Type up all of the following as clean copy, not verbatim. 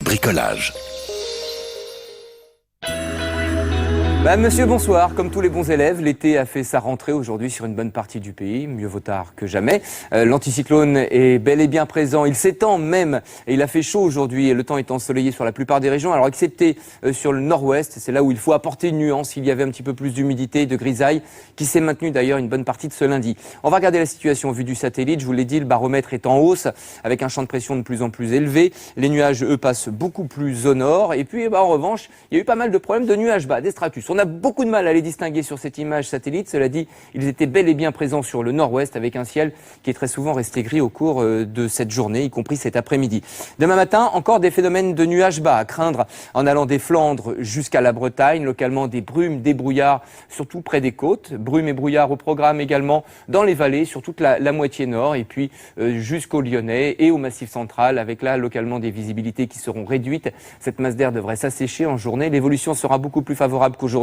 bricolage. Monsieur, bonsoir. Comme tous les bons élèves, l'été a fait sa rentrée aujourd'hui sur une bonne partie du pays. Mieux vaut tard que jamais. L'anticyclone est bel et bien présent. Il s'étend même et il a fait chaud aujourd'hui. Le temps est ensoleillé sur la plupart des régions. Alors, excepté sur le nord-ouest, c'est là où il faut apporter une nuance. Il y avait un petit peu plus d'humidité et de grisaille qui s'est maintenue d'ailleurs une bonne partie de ce lundi. On va regarder la situation vue du satellite. Je vous l'ai dit, le baromètre est en hausse avec un champ de pression de plus en plus élevé. Les nuages, eux, passent beaucoup plus au nord. Et puis, en revanche, il y a eu pas mal de problèmes de nuages bas, des stratus. On a beaucoup de mal à les distinguer sur cette image satellite. Cela dit, ils étaient bel et bien présents sur le nord-ouest avec un ciel qui est très souvent resté gris au cours de cette journée, y compris cet après-midi. Demain matin, encore des phénomènes de nuages bas à craindre en allant des Flandres jusqu'à la Bretagne. Localement, des brumes, des brouillards, surtout près des côtes. Brumes et brouillards au programme également dans les vallées, sur toute la moitié nord et puis jusqu'au Lyonnais et au Massif central avec là, localement, des visibilités qui seront réduites. Cette masse d'air devrait s'assécher en journée. L'évolution sera beaucoup plus favorable qu'aujourd'hui.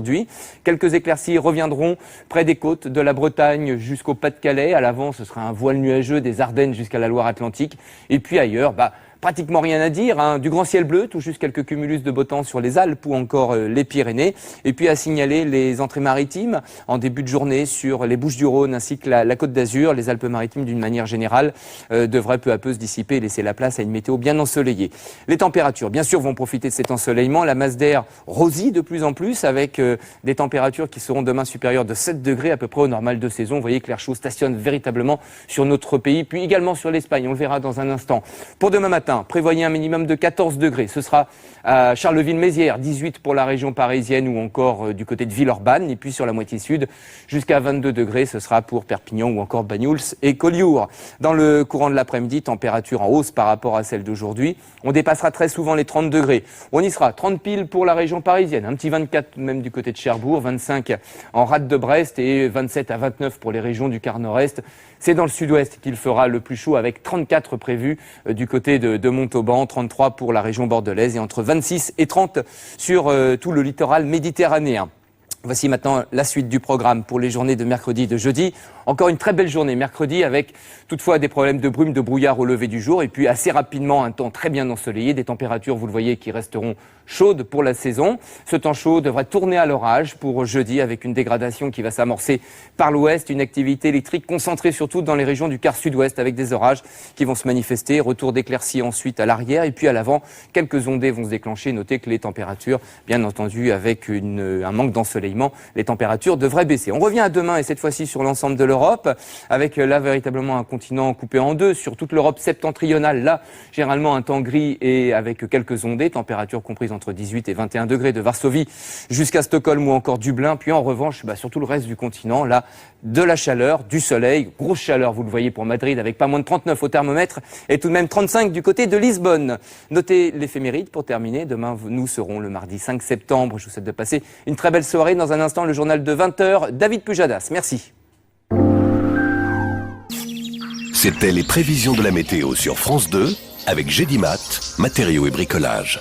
Quelques éclaircies reviendront près des côtes de la Bretagne jusqu'au Pas-de-Calais. À l'avant, ce sera un voile nuageux des Ardennes jusqu'à la Loire-Atlantique. Et puis ailleurs, pratiquement rien à dire, du grand ciel bleu, tout juste quelques cumulus de beau temps sur les Alpes ou encore les Pyrénées. Et puis à signaler les entrées maritimes en début de journée sur les Bouches-du-Rhône ainsi que la Côte d'Azur. Les Alpes-Maritimes d'une manière générale devraient peu à peu se dissiper et laisser la place à une météo bien ensoleillée. Les températures, bien sûr, vont profiter de cet ensoleillement. La masse d'air rosit de plus en plus avec des températures qui seront demain supérieures de 7 degrés à peu près au normal de saison. Vous voyez que l'air chaud stationne véritablement sur notre pays, puis également sur l'Espagne. On le verra dans un instant. Pour demain matin, prévoyez un minimum de 14 degrés. Ce sera à Charleville-Mézières, 18 pour la région parisienne ou encore du côté de Villeurbanne. Et puis sur la moitié sud, jusqu'à 22 degrés, ce sera pour Perpignan ou encore Banyuls et Collioure. Dans le courant de l'après-midi, température en hausse par rapport à celle d'aujourd'hui. On dépassera très souvent les 30 degrés. On y sera 30 piles pour la région parisienne, un petit 24 même du côté de Cherbourg, 25 en rade de Brest et 27 à 29 pour les régions du quart nord-est. C'est dans le sud-ouest qu'il fera le plus chaud avec 34 prévus du côté de Montauban, 33 pour la région bordelaise et entre 26 et 30 sur tout le littoral méditerranéen. Voici maintenant la suite du programme pour les journées de mercredi et de jeudi. Encore une très belle journée mercredi avec toutefois des problèmes de brume, de brouillard au lever du jour et puis assez rapidement un temps très bien ensoleillé, des températures, vous le voyez, qui resteront chaudes pour la saison. Ce temps chaud devrait tourner à l'orage pour jeudi avec une dégradation qui va s'amorcer par l'ouest, une activité électrique concentrée surtout dans les régions du quart sud-ouest avec des orages qui vont se manifester, retour d'éclaircies ensuite à l'arrière et puis à l'avant, quelques ondées vont se déclencher. Notez que les températures, bien entendu avec un manque d'ensoleillement, les températures devraient baisser. On revient à demain et cette fois-ci sur l'ensemble de l'Europe avec là véritablement un continent coupé en deux sur toute l'Europe septentrionale. Là, généralement un temps gris et avec quelques ondées, températures comprises entre 18 et 21 degrés de Varsovie jusqu'à Stockholm ou encore Dublin. Puis en revanche, sur tout le reste du continent, là, de la chaleur, du soleil, grosse chaleur, vous le voyez pour Madrid avec pas moins de 39 au thermomètre et tout de même 35 du côté de Lisbonne. Notez l'éphéméride pour terminer. Demain, nous serons le mardi 5 septembre. Je vous souhaite de passer une très belle soirée. Dans un instant, le journal de 20h, David Pujadas. Merci. C'était les prévisions de la météo sur France 2 avec Gédimat, matériaux et bricolage.